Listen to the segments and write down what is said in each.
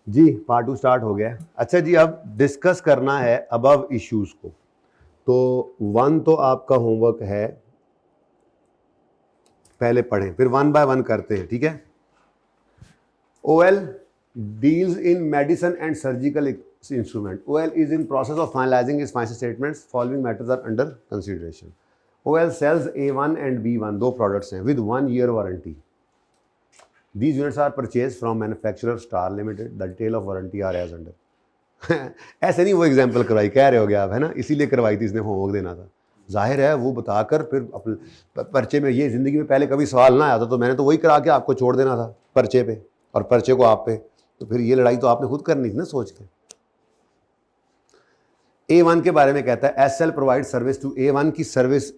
जी part 2 start हो गया। अच्छा जी, अब डिस्कस करना है अबव इश्यूज को। तो 1 तो आपका होमवर्क है, पहले पढ़ें फिर 1 बाय 1 करते हैं, ठीक है। OL deals in medicine and surgical instrument. OL is in process of finalizing its financial statements. Following matters are under consideration. OL sells A1 and B1 दो products हैं with 1 year warranty. These units are purchased from manufacturer Star Limited. The detail of warranty are as under. ऐसे नहीं वो example करवाई, कह रहे हो गया आप, है ना, इसीलिए करवाई थी, इसने होमवर्क देना था। जाहिर है वो बताकर फिर अपने पर्चे में, ये जिंदगी में पहले कभी सवाल ना आया था तो मैंने तो वही करा के आपको छोड़ देना था पर्चे पे, और पर्चे को आप पे, तो फिर ये लड़ाई तो आपने खुद करनी थी ना सोच के। A1 के बारे में कहता है SL provide service to A1 की सर्विस,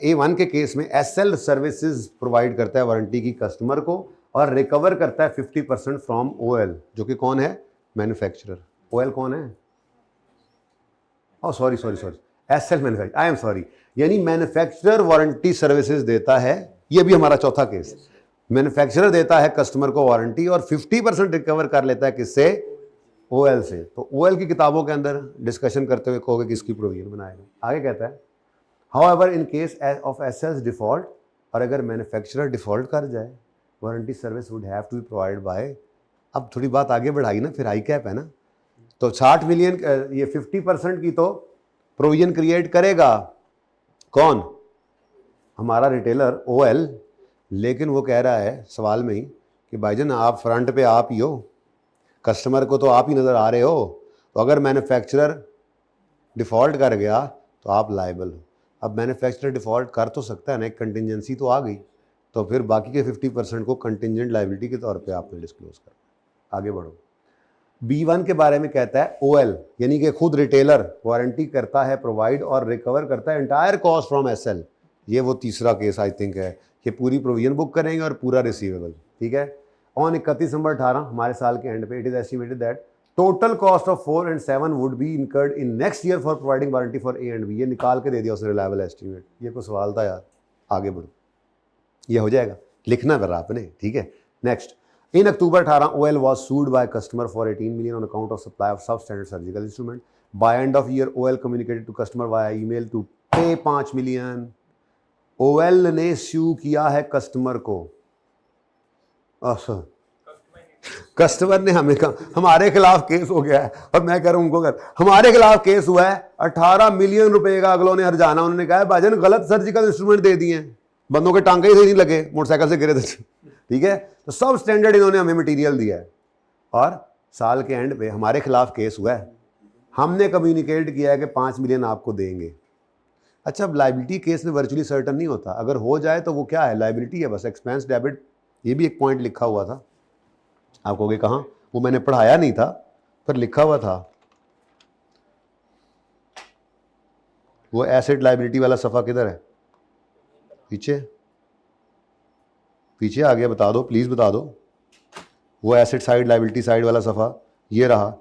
A1 के केस में SL सर्विसेज प्रोवाइड करता है वारंटी की कस्टमर को और रिकवर करता है 50% फ्रॉम OL, जो कि कौन है, मैन्युफैक्चरर। OL कौन है, sorry SL manufacture, I am sorry, यानी मैन्युफैक्चरर वारंटी सर्विसेज देता है। ये भी हमारा चौथा केस, मैन्युफैक्चरर देता है कस्टमर को वारंटी और 50% रिकवर कर लेता है किससे, OL से। तो OL की किताबों के अंदर डिस्कशन करते हुए कहोगे किसकी प्रोविजन बनाएगा। आगे कहता है however in case of SL's default, और अगर मैन्युफैक्चरर डिफॉल्ट कर जाए warranty service would have to be provide by, अब थोड़ी बात आगे बढ़ाई ना, फिर आई कैप है ना, तो 60 मिलियन, ये 50% की तो प्रोविजन क्रिएट करेगा कौन, हमारा रिटेलर OL। लेकिन वो कह रहा है सवाल में ही कि भाईजान आप फ्रंट पे आप ही हो, कस्टमर को तो आप ही नज़र आ रहे हो, तो अगर मैन्युफैक्चरर डिफ़ॉल्ट कर गया तो आप लायबल हो। अब मैन्युफैक्चरर डिफ़ॉल्ट कर तो सकता है ना, एक कंटिजेंसी तो आ गई, तो फिर बाकी के 50% को कंटिजेंट लायबिलिटी के तौर पे आपने डिस्क्लोज कर। आगे बढ़ो। B1 के बारे में कहता है OL यानी कि खुद रिटेलर वारंटी करता है, प्रोवाइड और रिकवर करता है एंटायर कॉस्ट फ्रॉम SL। ये वो तीसरा केस आई थिंक है कि पूरी प्रोविजन बुक करेंगे और पूरा रिसीवेबल, ठीक है। ऑन 31 दिसंबर 18 हमारे साल के एंड पे it is estimated that total cost of 4 and 7 would be incurred in next year for providing warranty for A and B। ये निकाल के दे दिया उसने रिलायबल एस्टिमेट। ये कोई सवाल था यार, आगे बढ़ो, ये हो जाएगा, लिखना कर आपने, ठीक है। Next, in October 18 OL was sued by a customer for 18 million on account of supply of substandard surgical instrument. By end of year OL communicated to customer via email to pay 5 million। OL ने sue किया है customer को, customer ने हमें कहा हमारे खिलाफ case हो गया है, और मैं कह रहा हूं उनको हमारे खिलाफ केस हुआ है, 18 मिलियन रुपए का अगलों ने हर्जाना, उन्होंने कहा है भाईजान गलत सर्जिकल इंस्ट्रूमेंट दे दिए हैं, बंदों के टांगे ही नहीं लगे, मोटरसाइकिल से गिरे थे, ठीक है। तो सब स्टैंडर्ड इन्होंने हमें मटेरियल दिया है, और साल के एंड पे हमारे खिलाफ केस हुआ है, हमने कम्युनिकेट किया है कि 5 मिलियन आपको देंगे। अच्छा, अब लाइबिलिटी केस में वर्चुअली सर्टन नहीं होता, अगर हो जाए तो वो क्या है, लाइबिलिटी है बस, एक्सपेंस डेबिट। ये भी एक पॉइंट लिखा हुआ था, आप कहोगे कहाँ, वो मैंने पढ़ाया नहीं था पर लिखा हुआ था, वो एसेट लाइबिलिटी वाला सफ़ा किधर है, पीछे पीछे आ गया, बता दो प्लीज़ बता दो, वो एसेट साइड लाइबिलिटी साइड वाला सफ़ा ये रहा,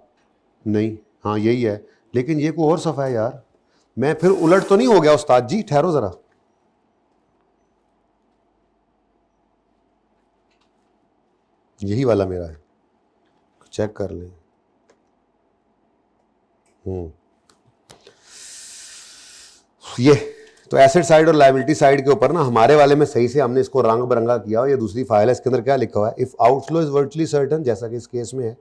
नहीं, हाँ यही है, लेकिन ये कोई और सफ़ा है यार, मैं फिर उलट तो नहीं हो गया उस्ताद जी, ठहरो ज़रा, यही वाला मेरा है, चेक कर लें। ये तो एसेट साइड और लायबिलिटी साइड के ऊपर ना हमारे वाले में सही से हमने इसको रंग बिरंगा किया, और ये दूसरी फाइल है, इसके अंदर क्या लिखा हुआ है, if outflow is virtually certain, जैसा कि इस केस में है,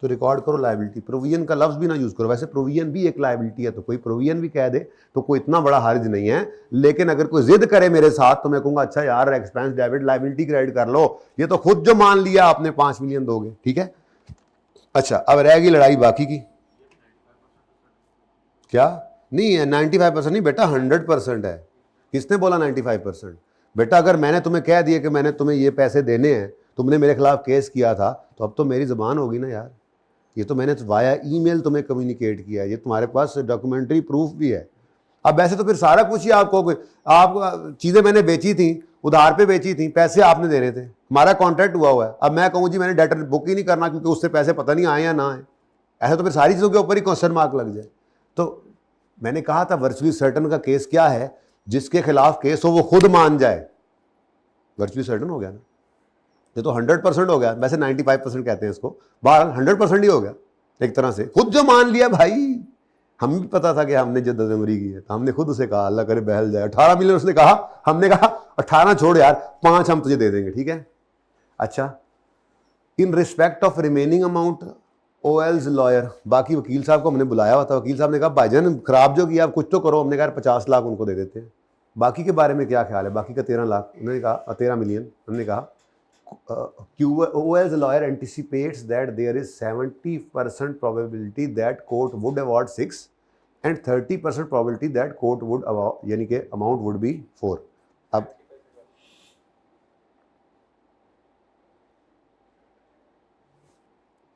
तो रिकॉर्ड करो लायबिलिटी। प्रोविजन का लफ्ज भी ना यूज करो, वैसे प्रोविजन भी एक लायबिलिटी है, तो कोई प्रोविजन भी कह दे तो कोई इतना बड़ा हर्ज नहीं है, लेकिन अगर कोई जिद करे मेरे साथ तो मैं कहूंगा अच्छा यार एक्सपेंस डेबिट लायबिलिटी क्रेडिट कर लो, ये तो खुद जो मान लिया आपने 5 मिलियन दोगे, ठीक है। अच्छा, अब रहेगी लड़ाई बाकी की, क्या नहीं है, 95% नहीं बेटा, 100% है। किसने बोला 95%? बेटा अगर मैंने तुम्हें कह दिया कि मैंने तुम्हें ये पैसे देने हैं, तुमने मेरे खिलाफ केस किया था, तो अब तो मेरी ज़बान होगी ना यार, ये तो मैंने वाया ईमेल तुम्हें कम्युनिकेट किया है, ये तुम्हारे पास डॉक्यूमेंट्री प्रूफ भी है। अब वैसे तो फिर सारा कुछ ही आपको, आप चीज़ें मैंने बेची थी, उधार पे बेची थी, पैसे आपने देने थे, हमारा कॉन्ट्रैक्ट हुआ है। अब मैं कहूँ जी मैंने डेटर बुक ही नहीं करना क्योंकि उससे पैसे पता नहीं आए या ना आए, ऐसा तो फिर सारी चीज़ों के ऊपर ही क्वेश्चन मार्क लग जाए। तो मैंने कहा था वर्चुअली सर्टन का केस क्या है, जिसके खिलाफ केस हो वो खुद मान जाए, वर्चुअली सर्टन हो गया ना। ये तो 100% हो गया, वैसे 95% कहते हैं इसको, 100% ही हो गया एक तरह से। खुद जो मान लिया भाई, हमें भी पता था कि हमने जो दजमरी की है, तो हमने खुद उसे कहा अल्लाह करे बहल जाए। 18 मिलियन उसने कहा, हमने कहा 18 छोड़ यार, 5 हम तुझे दे देंगे, ठीक है। अच्छा, in respect of remaining amount ओएल्स लॉयर, बाकी वकील साहब को हमने बुलाया हुआ था। वकील साहब ने कहा भाईजान खराब जो किया आप कुछ तो करो। हमने कहा 50 लाख उनको दे देते हैं। बाकी के बारे में क्या ख्याल है? बाकी का 13 लाख, उन्होंने कहा 13 मिलियन। हमने कहा OAL's lawyer anticipates that there is 70% probability that court would award 6 and 30% probability that court would award, यानी कि amount would be 4। अब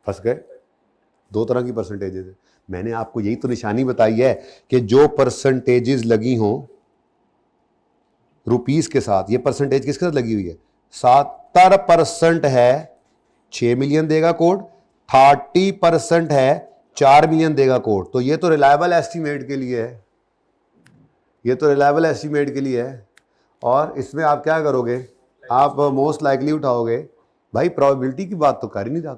फंस गए। दो तरह की परसेंटेजेस है। मैंने आपको यही तो निशानी बताई है कि जो परसेंटेजेस लगी हों रुपीस के साथ, ये परसेंटेज किसके साथ लगी हुई है? 70% है 6 मिलियन देगा कोर्ट, 30% है 4 मिलियन देगा कोर्ट। तो ये तो रिलायबल एस्टीमेट के लिए है, ये तो रिलायबल एस्टीमेट के लिए है। और इसमें आप क्या करोगे? आप मोस्ट लाइकली उठाओगे। भाई प्रोबेबिलिटी की बात तो कर ही नहीं रहा।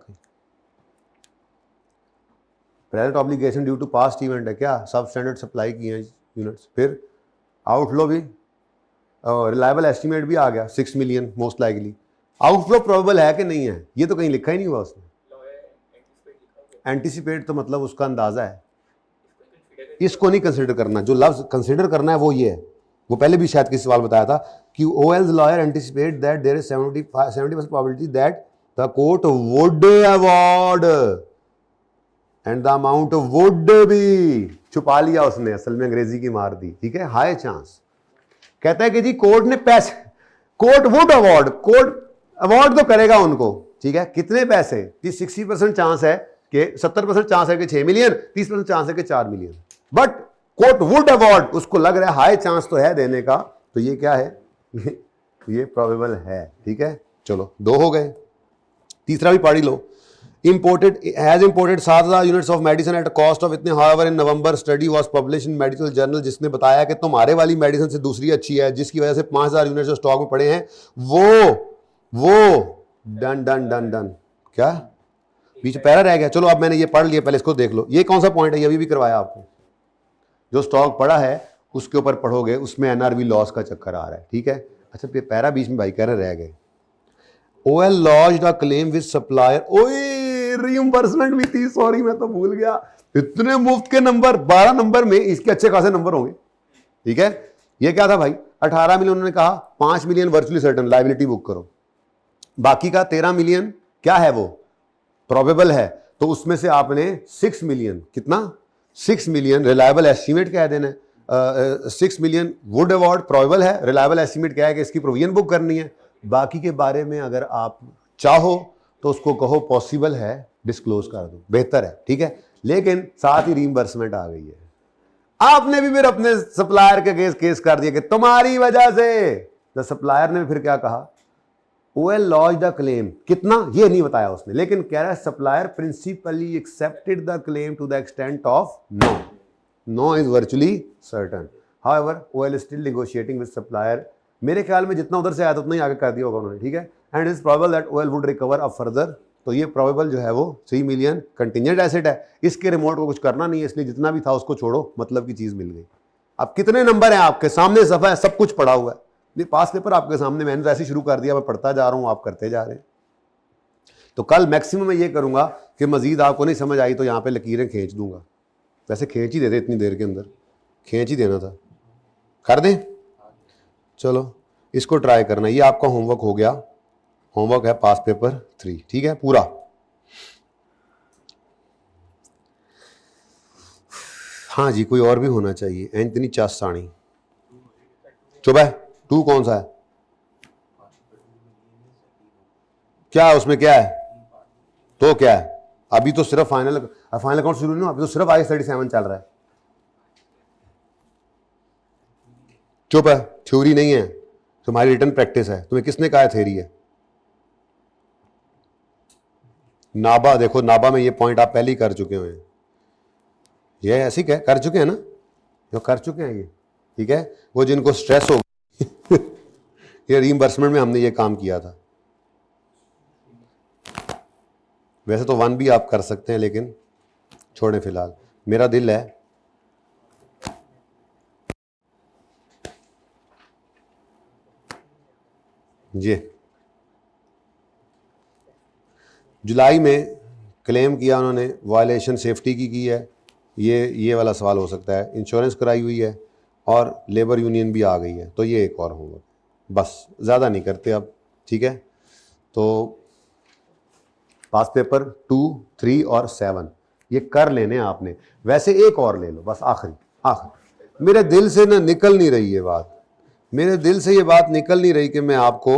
Present obligation due to past event है क्या? सब स्टैंडर्ड सप्लाई किए हैं यूनिट्स। फिर आउटफ्लो भी रिलायबल एस्टीमेट भी आ गया 6 million most likely. Outflow probable है कि नहीं है ये तो कहीं लिखा ही नहीं हुआ उसने। एंटिसिपेट तो मतलब उसका अंदाजा है, इसको नहीं कंसिडर करना। जो लफ्ज कंसिडर करना है वो ये है। वो पहले भी शायद किसी सवाल बताया था कि OAL's lawyer anticipate that there is 70% probability that the court would award and the amount would be, छुपा लिया उसने, असल में अंग्रेजी की मार दी, ठीक है। हाई चांस कहता है कि जी कोर्ट ने पैसे, court would award, court award तो करेगा उनको, ठीक है। कितने पैसे? कि 60% चांस है कि 70% चांस है कि 6 मिलियन, 30% चांस है कि 4 million, but court would award, उसको लग रहा है हाई चांस तो है देने का। तो ये क्या है? ये प्रोबेबल है, ठीक है। चलो 2 हो गए। तीसरा भी पढ़ ही लो। Imported has imported 7,000 units of medicine at cost of इतने। However in November study was publish in medical journal, जिसने बताया कि तुम्हारे वाली मेडिसिन से दूसरी अच्छी है, जिसकी वजह से 5,000 यूनिट जो स्टॉक में पड़े हैं वो डन डन डन डन। क्या बीच पैरा रह गया? चलो अब मैंने ये पढ़ लिया, पहले इसको देख लो। ये कौन सा पॉइंट है? ये अभी भी करवाया आपको। जो स्टॉक पड़ा है उसके ऊपर पढ़ोगे, उसमें NRV लॉस का चक्कर आ रहा है, ठीक है। अच्छा पैरा बीच में भाई कह रहे रह गए। OL lodged a claim with supplier, ओए रीइंबर्समेंट भी थी, सॉरी मैं तो भूल गया। इतने मुफ्त के नंबर, 12 नंबर में इसके अच्छे खासे नंबर होंगे, ठीक है। ये क्या था भाई? 18 मिलियन उन्होंने कहा, 5 million virtually certain liability book करो, बाकी का 13 मिलियन क्या है? वो प्रोबेबल है। तो उसमें से आपने 6 मिलियन, कितना? 6 मिलियन रिलायबल एस्टीमेट कह देना है। 6 मिलियन वुड अवार्ड प्रोबेबल है, रिलायबल एस्टीमेट क्या है कि इसकी प्रोविजन बुक करनी है। बाकी के बारे में अगर आप चाहो तो उसको कहो पॉसिबल है, डिस्क्लोज कर दो, बेहतर है, ठीक है। लेकिन साथ ही रीइंबर्समेंट आ गई है। आपने भी फिर अपने सप्लायर के केस कर दिया कि तुम्हारी वजह से। तो सप्लायर ने फिर क्या कहा? OL lodged द क्लेम, कितना ये नहीं बताया उसने, लेकिन कह रहा है supplier principally accepted the claim to the extent of no is virtually certain. However OL is still negotiating with supplier. मेरे ख्याल में जितना उधर से आया था उतना ही आगे कर दिया होगा उन्होंने, ठीक है। And is probable that OL would recover up further. तो ये प्रोबेबल जो है वो 3 मिलियन कंटिजेंट एसेट है, इसके रिमोट को कुछ करना नहीं है, इसलिए जितना भी था उसको छोड़ो, मतलब की चीज मिल गई। अब कितने नंबर हैं आपके सामने? सफा है, सब कुछ पढ़ा हुआ है। ये पास पेपर आपके सामने, मैंने तो ऐसे शुरू कर दिया, मैं पढ़ता जा रहा हूं, आप करते जा रहे हैं। तो कल मैक्सिमम मैं ये करूंगा कि मजीद आपको नहीं समझ आई तो यहाँ पे लकीरें खींच दूंगा। वैसे खींच ही देते, इतनी देर के अंदर खींच ही देना था, कर दें। चलो इसको ट्राई करना, ये आपका होमवर्क हो गया। होमवर्क है पास पेपर 3, ठीक है पूरा। हाँ जी, कोई और भी होना चाहिए। एंथनी चासानी, चुप है। 2 कौन सा है? क्या है उसमें? क्या है तो क्या है? अभी तो सिर्फ फाइनल अकाउंट शुरू नहीं हुआ, अभी तो सिर्फ IS-37 चल रहा है। चुप है, थ्योरी नहीं है, तुम्हारी रिटर्न प्रैक्टिस है। तुम्हें किसने कहा है थ्योरी है? नाबा देखो, नाबा में ये पॉइंट आप पहले ही कर चुके हैं। ये ऐसी क्या कर चुके हैं ना, जो कर चुके हैं ये, ठीक है। वो जिनको स्ट्रेस हो ये रीइंबर्समेंट में हमने ये काम किया था। वैसे तो 1 भी आप कर सकते हैं, लेकिन छोड़ें फिलहाल, मेरा दिल है जी। जुलाई में क्लेम किया उन्होंने, वायलेशन सेफ्टी की है, ये वाला सवाल हो सकता है। इंश्योरेंस कराई हुई है और लेबर यूनियन भी आ गई है, तो ये एक और होगा। बस ज़्यादा नहीं करते अब, ठीक है। तो पास पेपर 2, 3 और 7 ये कर लेने आपने। वैसे एक और ले लो बस, आखिरी। मेरे दिल से ना निकल नहीं रही ये बात, मेरे दिल से ये बात निकल नहीं रही कि मैं आपको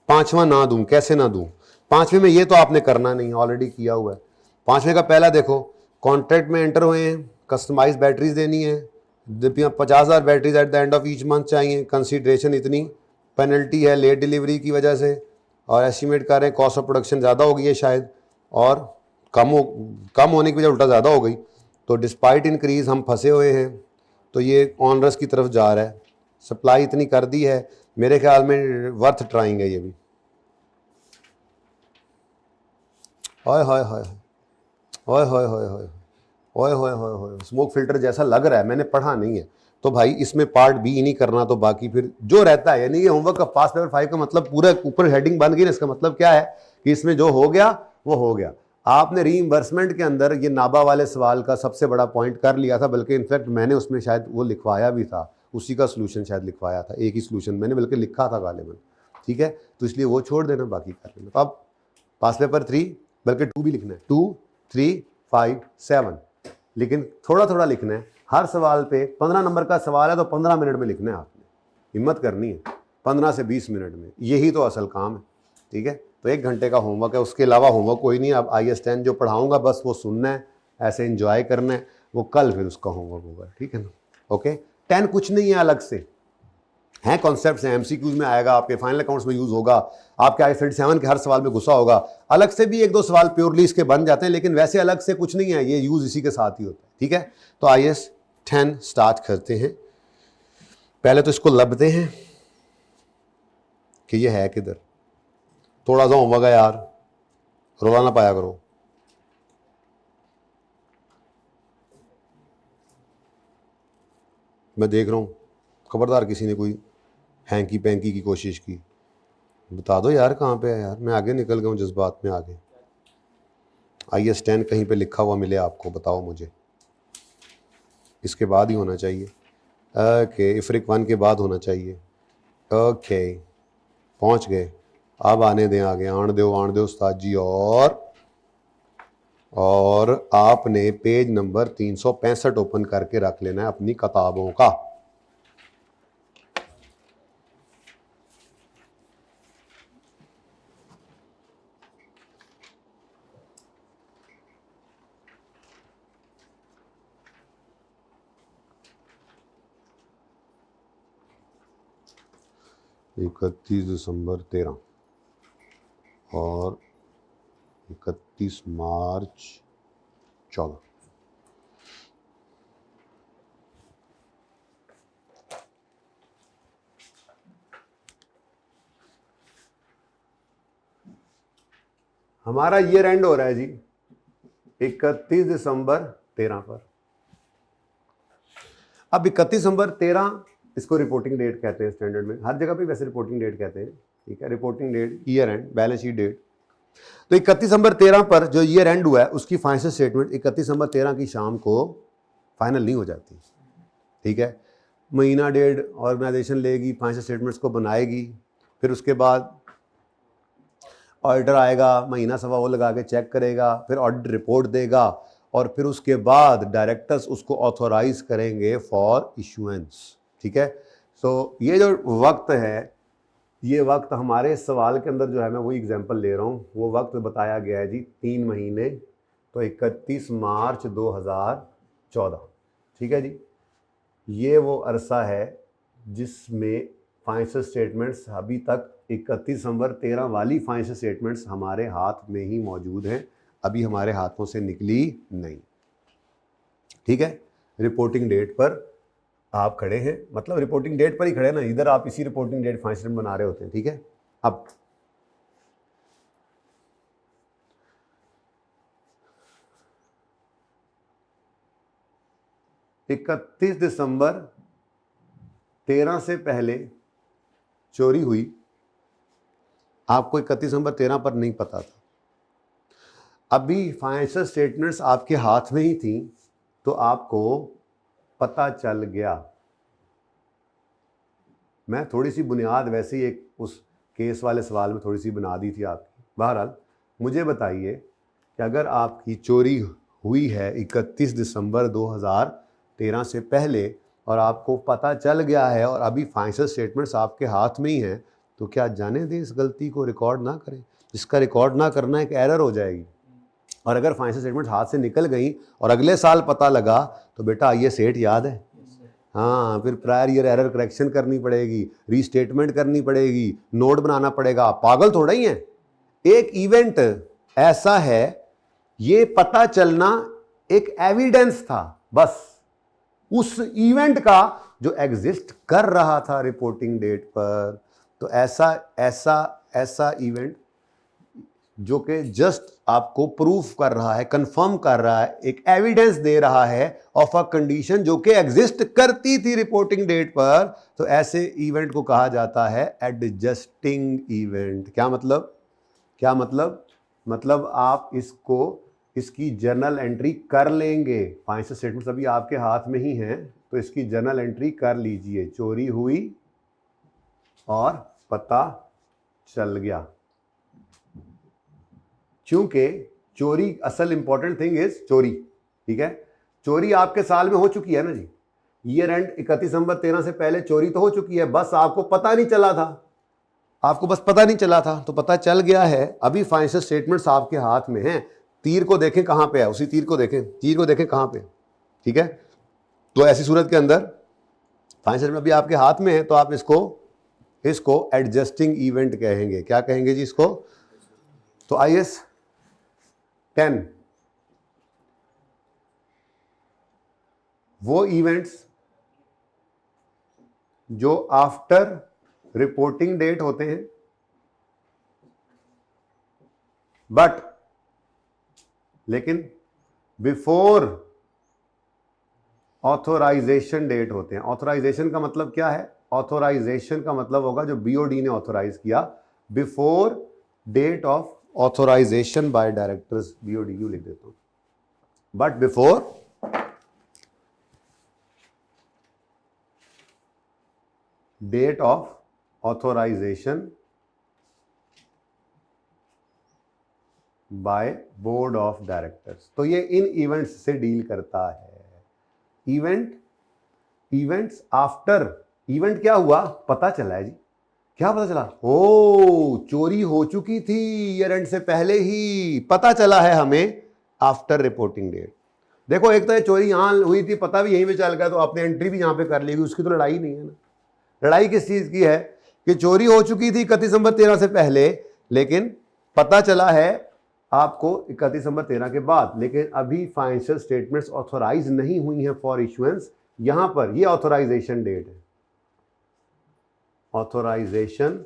5वां ना दूं। कैसे ना दूं? 5वें में ये तो आपने करना नहीं, ऑलरेडी किया हुआ है। 5वें का पहला देखो, कॉन्ट्रैक्ट में एंटर हुए हैं, कस्टमाइज बैटरीज देनी है, 50,000 batteries at the end of each month चाहिए, कंसीडरेशन इतनी, पेनल्टी है लेट डिलीवरी की वजह से, और एस्टिमेट कर रहे हैं कॉस्ट ऑफ प्रोडक्शन ज़्यादा हो गई है शायद, और कम होने की वजह उल्टा ज़्यादा हो गई। तो डिस्पाइट इंक्रीज हम फंसे हुए हैं, तो ये ऑनरस की तरफ जा रहा है। सप्लाई इतनी कर दी है, मेरे ख्याल में वर्थ ट्राइंग है ये भी। ओए होए होए ओए होए होए होए ओए होए होए होए, स्मोक फिल्टर जैसा लग रहा है, मैंने पढ़ा नहीं है तो भाई इसमें पार्ट बी ही नहीं करना, तो बाकी फिर जो रहता है। यानी ये होमवर्क का पास पेपर 5 का मतलब पूरा ऊपर हेडिंग बन गई ना, इसका मतलब क्या है कि इसमें जो हो गया वो हो गया। आपने रीइंबर्समेंट के अंदर ये नाबा वाले सवाल का सबसे बड़ा पॉइंट कर लिया था, बल्कि इनफैक्ट मैंने उसमें शायद वो लिखवाया भी था, उसी का सोल्यूशन शायद लिखवाया था, एक ही सोल्यूशन मैंने बल्कि लिखा था गालिबन, ठीक है। तो इसलिए वो छोड़ देना, बाकी कर लेना। तो अब पास पेपर 3 बल्कि 2 भी लिखना है, 2, 3, 5, 7, लेकिन थोड़ा थोड़ा लिखना है। हर सवाल पे 15 नंबर का सवाल है तो 15 मिनट में लिखना है आपने, हिम्मत करनी है 15 से 20 मिनट में, यही तो असल काम है, ठीक है। तो 1 घंटे का होमवर्क है, उसके अलावा होमवर्क कोई नहीं। अब IAS 10 जो पढ़ाऊंगा बस वो सुनना है, ऐसे इंजॉय करना है, वो कल फिर उसका होमवर्क होगा, ठीक है ना। ओके, 10 कुछ नहीं है, अलग से हैं कॉन्सेप्ट्स हैं, MCQs में आएगा, आपके फाइनल अकाउंट्स में यूज होगा, आपके IAS 37 के हर सवाल में घुसा होगा। अलग से भी 1-2 सवाल प्योरली इसके बन जाते हैं, लेकिन वैसे अलग से कुछ नहीं है, ये यूज इसी के साथ ही होता है, ठीक है। तो IAS 10 स्टार्ट करते हैं। पहले तो इसको लबते हैं कि ये है किधर। थोड़ा सा होमवर्क है यार, रोला ना पाया करो। मैं देख रहा हूँ खबरदार किसी ने कोई हैंकी पैंकी की कोशिश की, बता दो यार कहाँ पे है यार, मैं आगे निकल गया हूँ जज्बात में आगे। IAS 10 कहीं पे लिखा हुआ मिले आपको, बताओ मुझे, इसके बाद ही होना चाहिए। ओके, इफ्रिक 1 के बाद होना चाहिए। ओके, पहुँच गए। अब आने दें आगे, आण दो उस्ताद जी। और आपने पेज नंबर 365 ओपन करके रख लेना है अपनी किताबों का। दिसंबर 13 और 31 मार्च 14। हमारा ईयर एंड हो रहा है जी 31 दिसंबर 13 पर। अब 31 दिसंबर 13 इसको रिपोर्टिंग डेट कहते हैं स्टैंडर्ड में, हर जगह पे वैसे रिपोर्टिंग डेट कहते हैं, ठीक है। Reporting date, year end, balance sheet date. तो 31 दिसंबर 13 पर जो ईयर एंड हुआ है उसकी फाइनेंशियल स्टेटमेंट 31 दिसंबर 13 की शाम को फाइनल नहीं हो जाती, ठीक है। महीना डेढ़ ऑर्गेनाइजेशन लेगी, फाइनेंशियल स्टेटमेंट्स को बनाएगी, फिर उसके बाद ऑडिटर आएगा, महीना सवा वो लगा के चेक करेगा, फिर ऑडिट रिपोर्ट देगा, और फिर उसके बाद डायरेक्टर्स उसको ऑथोराइज करेंगे फॉर इशुएंस, ठीक है। सो ये जो वक्त है, ये वक्त हमारे सवाल के अंदर जो है, मैं वही एग्जांपल ले रहा हूँ, वो वक्त बताया गया है जी 3 महीने, तो 31 मार्च 2014, ठीक है जी। ये वो अरसा है जिसमें फाइनेंशियल स्टेटमेंट्स अभी तक 31 दिसंबर 13 वाली फाइनेंशियल स्टेटमेंट्स हमारे हाथ में ही मौजूद हैं, अभी हमारे हाथों से निकली नहीं, ठीक है। रिपोर्टिंग डेट पर आप खड़े हैं, मतलब रिपोर्टिंग डेट पर ही खड़े ना, इधर आप इसी रिपोर्टिंग डेट फाइनेंशियल स्टेटमेंट बना रहे होते हैं, ठीक है। अब 31 दिसंबर 13 से पहले चोरी हुई, आपको 31 दिसंबर 13 पर नहीं पता था, अभी फाइनेंशियल स्टेटमेंट्स आपके हाथ में ही थी, तो आपको पता चल गया। मैं थोड़ी सी बुनियाद वैसे ही एक उस केस वाले सवाल में थोड़ी सी बना दी थी आपकी। बहरहाल मुझे बताइए कि अगर आपकी चोरी हुई है 31 दिसंबर 2013 से पहले और आपको पता चल गया है और अभी फाइनेंशियल स्टेटमेंट्स आपके हाथ में ही हैं, तो क्या जाने दें इस गलती को, रिकॉर्ड ना करें? इसका रिकॉर्ड ना करना एक एरर हो जाएगी। और अगर फाइनेंशियल स्टेटमेंट्स हाथ से निकल गई और अगले साल पता लगा, तो बेटा आइए सेठ याद है, हाँ, फिर प्रायर ईयर एरर करेक्शन करनी पड़ेगी, रीस्टेटमेंट करनी पड़ेगी, नोट बनाना पड़ेगा। पागल थोड़ा ही है। एक इवेंट ऐसा है, ये पता चलना एक एविडेंस था, बस उस इवेंट का जो एग्जिस्ट कर रहा था रिपोर्टिंग डेट पर। तो ऐसा इवेंट जो कि जस्ट आपको प्रूफ कर रहा है, कंफर्म कर रहा है, एक एविडेंस दे रहा है ऑफ अ कंडीशन जो कि एग्जिस्ट करती थी रिपोर्टिंग डेट पर, तो ऐसे इवेंट को कहा जाता है एडजस्टिंग इवेंट। क्या मतलब मतलब आप इसकी जर्नल एंट्री कर लेंगे। फाइनेंशियल स्टेटमेंट्स अभी आपके हाथ में ही हैं, तो इसकी जर्नल एंट्री कर लीजिए, चोरी हुई और पता चल गया। क्योंकि चोरी, असल इंपॉर्टेंट थिंग इज चोरी, ठीक है। चोरी आपके साल में हो चुकी है ना जी, ईयर एंड 31 दिसंबर 13 से पहले चोरी तो हो चुकी है, बस आपको पता नहीं चला था, तो पता चल गया है। अभी फाइनेंशियल स्टेटमेंट्स आपके हाथ में हैं। तीर को देखें कहां पे है, उसी तीर को देखें कहां पे, ठीक है। तो ऐसी सूरत के अंदर फाइनेंशियल स्टेटमेंट अभी आपके हाथ में है, तो आप इसको एडजस्टिंग इवेंट कहेंगे। क्या कहेंगे जी इसको? तो IAS 10 वो इवेंट्स जो आफ्टर रिपोर्टिंग डेट होते हैं, बट लेकिन बिफोर ऑथोराइजेशन डेट होते हैं। ऑथोराइजेशन का मतलब क्या है? ऑथोराइजेशन का मतलब होगा जो BOD ने ऑथोराइज किया, before date of authorisation by directors, BOD लिख देता हूं, but before date of authorisation by board of directors. तो ये इन इवेंट्स से डील करता है। इवेंट्स आफ्टर, इवेंट क्या हुआ? पता चला है जी। क्या पता चला? ओ, चोरी हो चुकी थी ईयर एंड से पहले ही, पता चला है हमें आफ्टर रिपोर्टिंग डेट। देखो, एक तो ये चोरी यहां हुई थी, पता भी यहीं पे चल गया, तो आपने एंट्री भी यहां पे कर लेगी, उसकी तो लड़ाई नहीं है ना। लड़ाई किस चीज की है कि चोरी हो चुकी थी 31 दिसंबर 13 से पहले, लेकिन पता चला है आपको 31 दिसंबर 13 के बाद, लेकिन अभी फाइनेंशियल स्टेटमेंट्स ऑथोराइज नहीं हुई हैं फॉर इशुएंस। यहां पर ये ऑथोराइजेशन डेट है, authorisation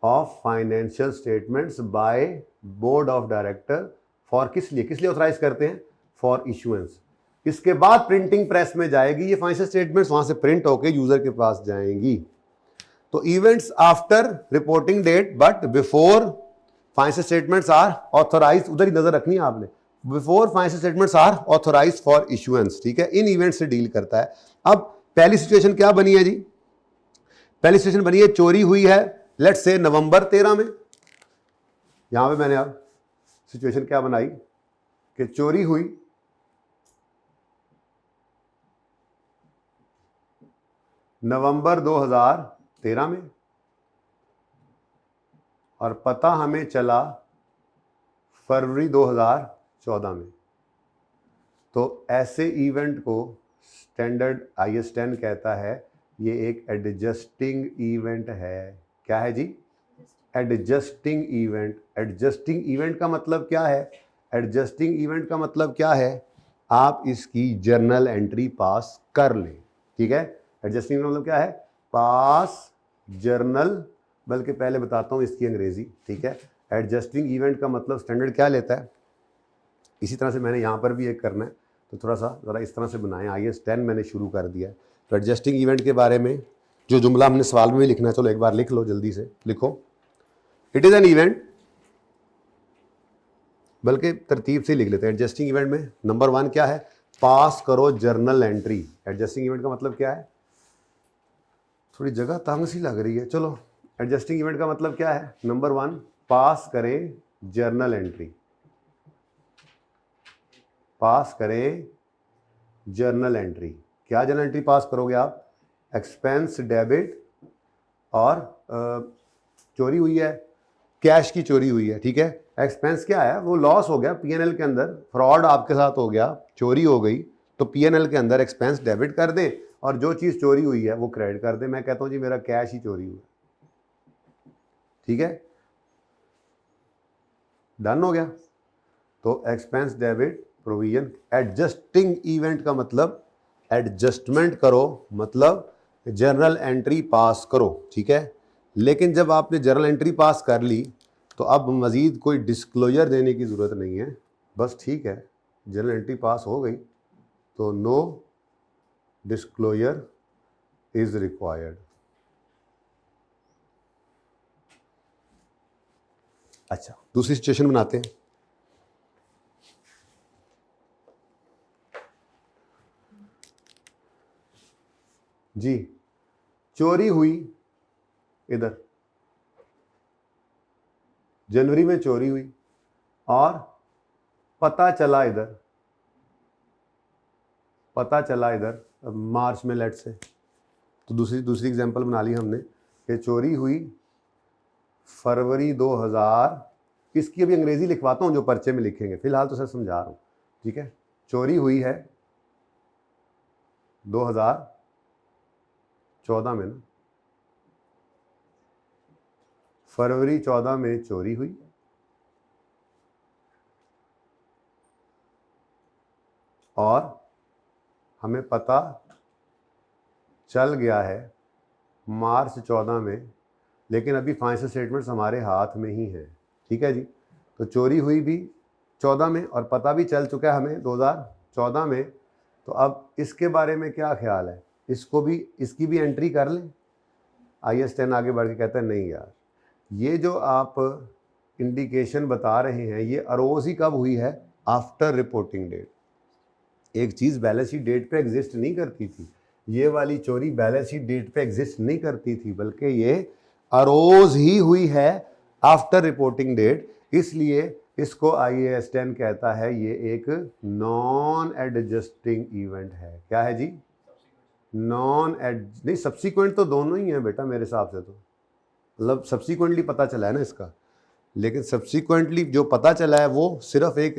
of financial statements by board of director for, किस लिए ऑथोराइज करते हैं? For issuance. इसके बाद प्रिंटिंग प्रेस में जाएगी ये फाइनेंशियल स्टेटमेंट्स, वहां से प्रिंट होकर यूजर के पास जाएंगी। तो events after reporting date but before financial statements are authorise, उधर ही नजर रखनी है आपने, before financial statements are authorise for issuance, ठीक है। इन इवेंट से डील करता है। अब पहली सिचुएशन क्या बनी है जी? पहली सिचुएशन बनी है चोरी हुई है, लेट्स से नवंबर 13 में। यहां पे मैंने अब सिचुएशन क्या बनाई कि चोरी हुई नवंबर 2013 में और पता हमें चला फरवरी 2014 में। तो ऐसे इवेंट को स्टैंडर्ड IAS 10 कहता है ये एक एडजस्टिंग इवेंट है। क्या है जी? Adjusting event. एडजस्टिंग इवेंट का मतलब क्या है? एडजस्टिंग इवेंट का मतलब क्या है? आप इसकी जर्नल एंट्री पास कर लें, ठीक है। एडजस्टिंग का मतलब क्या है? पास जर्नल, बल्कि पहले बताता हूं इसकी अंग्रेजी, ठीक है। एडजस्टिंग इवेंट का मतलब स्टैंडर्ड क्या लेता है, इसी तरह से मैंने यहां पर भी एक करना है। तो थोड़ा सा ज़रा इस तरह से बनाएं। IAS 10 मैंने शुरू कर दिया है। तो एडजस्टिंग इवेंट के बारे में जो जुमला हमने सवाल में भी लिखना है, चलो एक बार लिख लो, जल्दी से लिखो। इट इज़ एन इवेंट, बल्कि तरतीब से लिख लेते हैं। एडजस्टिंग इवेंट में नंबर 1 क्या है? पास करो जर्नल एंट्री। एडजस्टिंग इवेंट का मतलब क्या है? थोड़ी जगह तंग सी लग रही है। चलो, एडजस्टिंग इवेंट का मतलब क्या है? नंबर 1, पास करें जर्नल एंट्री। पास करें जर्नल एंट्री। क्या जर्नल एंट्री पास करोगे आप? एक्सपेंस डेबिट और चोरी हुई है, कैश की चोरी हुई है, ठीक है। एक्सपेंस क्या है? वो लॉस हो गया पीएनएल के अंदर, फ्रॉड आपके साथ हो गया, चोरी हो गई, तो पीएनएल के अंदर एक्सपेंस डेबिट कर दें और जो चीज़ चोरी हुई है वो क्रेडिट कर दें। मैं कहता हूँ जी मेरा कैश ही चोरी हुआ, ठीक है, डन हो गया। तो expense debit provision. Adjusting event का मतलब एडजस्टमेंट करो, मतलब जर्नल एंट्री पास करो, ठीक है। लेकिन जब आपने जर्नल एंट्री पास कर ली तो अब मज़ीद कोई डिस्क्लोजर देने की ज़रूरत नहीं है, बस ठीक है, जर्नल एंट्री पास हो गई तो नो डिस्क्लोजर इज़ रिक्वायर्ड। अच्छा, दूसरी सिचुएशन बनाते हैं। जी, चोरी हुई इधर, जनवरी में चोरी हुई और पता चला इधर, पता चला इधर मार्च में, लेट से। तो दूसरी एग्जांपल बना ली हमने कि चोरी हुई फरवरी 2000। इसकी अभी अंग्रेजी लिखवाता हूँ जो पर्चे में लिखेंगे, फिलहाल तो सर समझा रहा हूँ, ठीक है। चोरी हुई है 2014 में ना, फरवरी 14 में चोरी हुई और हमें पता चल गया है मार्च 14 में, लेकिन अभी फाइनेंशियल स्टेटमेंट्स हमारे हाथ में ही हैं, ठीक है जी। तो चोरी हुई भी 14 में और पता भी चल चुका है हमें 2014 में। तो अब इसके बारे में क्या ख्याल है? इसको भी, इसकी भी एंट्री कर लें? IAS 10 आगे बढ़ के कहता है नहीं यार, ये जो आप इंडिकेशन बता रहे हैं ये अरोज ही कब हुई है? After reporting date. एक चीज़ बैलेंस शीट डेट पे एग्जिस्ट नहीं करती थी, ये वाली चोरी बैलेंस शीट डेट पे एग्जिस्ट नहीं करती थी, बल्कि ये अरोज ही हुई है आफ्टर रिपोर्टिंग डेट। इसलिए इसको IAS 10 कहता है ये एक नॉन एडजस्टिंग इवेंट है। क्या है जी? नॉन एड नहीं, सब्सिक्वेंट तो दोनों ही हैं बेटा मेरे हिसाब से, तो मतलब सब्सिक्वेंटली पता चला है ना इसका, लेकिन सब्सिक्वेंटली जो पता चला है वो सिर्फ एक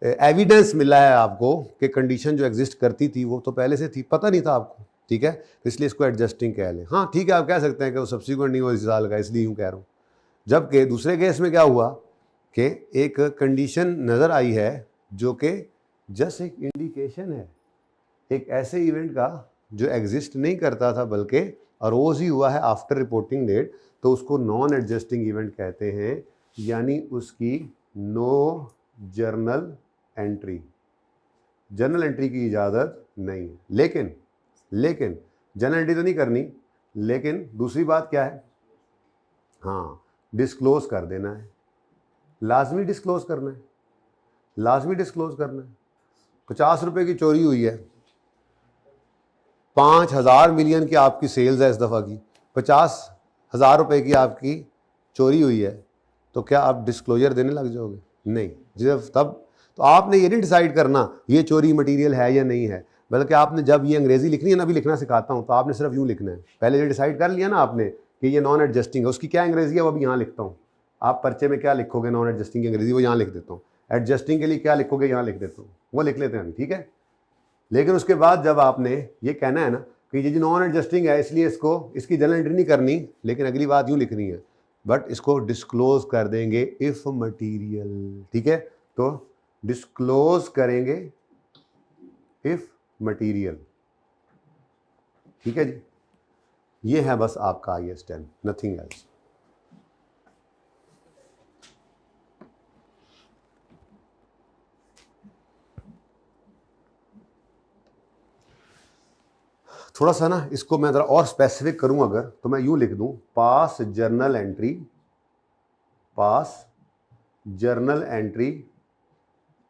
एविडेंस मिला है आपको कि कंडीशन जो एग्जिस्ट करती थी वो तो पहले से थी, पता नहीं था आपको, ठीक है। तो इसलिए इसको एडजस्टिंग कह लें। हाँ ठीक है, आप कह सकते हैं कि वो सब्सिक्वेंट नहीं, वो इस साल का, इसलिए यूँ कह रहा हूँ। जबकि दूसरे केस में क्या हुआ कि एक कंडीशन नज़र आई है जो कि जस्ट एक इंडिकेशन है एक ऐसे इवेंट का जो एग्जिस्ट नहीं करता था बल्कि अरोज ही हुआ है आफ्टर रिपोर्टिंग डेट, तो उसको नॉन एडजस्टिंग इवेंट कहते हैं, यानी उसकी no journal entry, journal entry की इजाज़त नहीं है। लेकिन जर्नल एंट्री तो नहीं करनी, लेकिन दूसरी बात क्या है? हाँ, डिस्क्लोज कर देना है, लाजमी डिस्क्लोज करना है, लाजमी डिस्क्लोज करना है। 50 रुपये की चोरी हुई है, 5,000 मिलियन की आपकी सेल्स है इस दफ़ा की, 50,000 रुपये की आपकी चोरी हुई है, तो क्या आप डिस्क्लोजर देने लग जाओगे? नहीं। जब तब तो आपने ये नहीं डिसाइड करना ये चोरी मटेरियल है या नहीं है, बल्कि आपने जब ये अंग्रेजी लिखनी है ना, अभी लिखना सिखाता हूँ, तो आपने सिर्फ यूँ लिखना है। पहले ये डिसाइड कर लिया ना आपने कि ये नॉन एडजस्टिंग है, उसकी क्या अंग्रेजी है वो अभी यहाँ लिखता हूँ। आप पर्चे में क्या लिखोगे नॉन एडजस्टिंग की अंग्रेजी, वो यहाँ लिख देता हूँ। एडजस्टिंग के लिए क्या लिखोगे यहाँ लिख देता हूँ, वो लिख लेते हैं अभी, ठीक है। लेकिन उसके बाद जब आपने ये कहना है ना कि ये जो नॉन एडजस्टिंग है इसलिए इसको, इसकी जर्नल एंट्री नहीं करनी, लेकिन अगली बात यूँ लिखनी है, बट इसको डिस्क्लोज कर देंगे इफ मटीरियल, ठीक है। तो डिस्क्लोज करेंगे इफ मटीरियल, ठीक है जी। ये है बस आपका IAS 10, नथिंग एल्स। थोड़ा सा ना इसको मैं ज़रा और स्पेसिफिक करूं अगर, तो मैं यूं लिख दूं, pass journal entry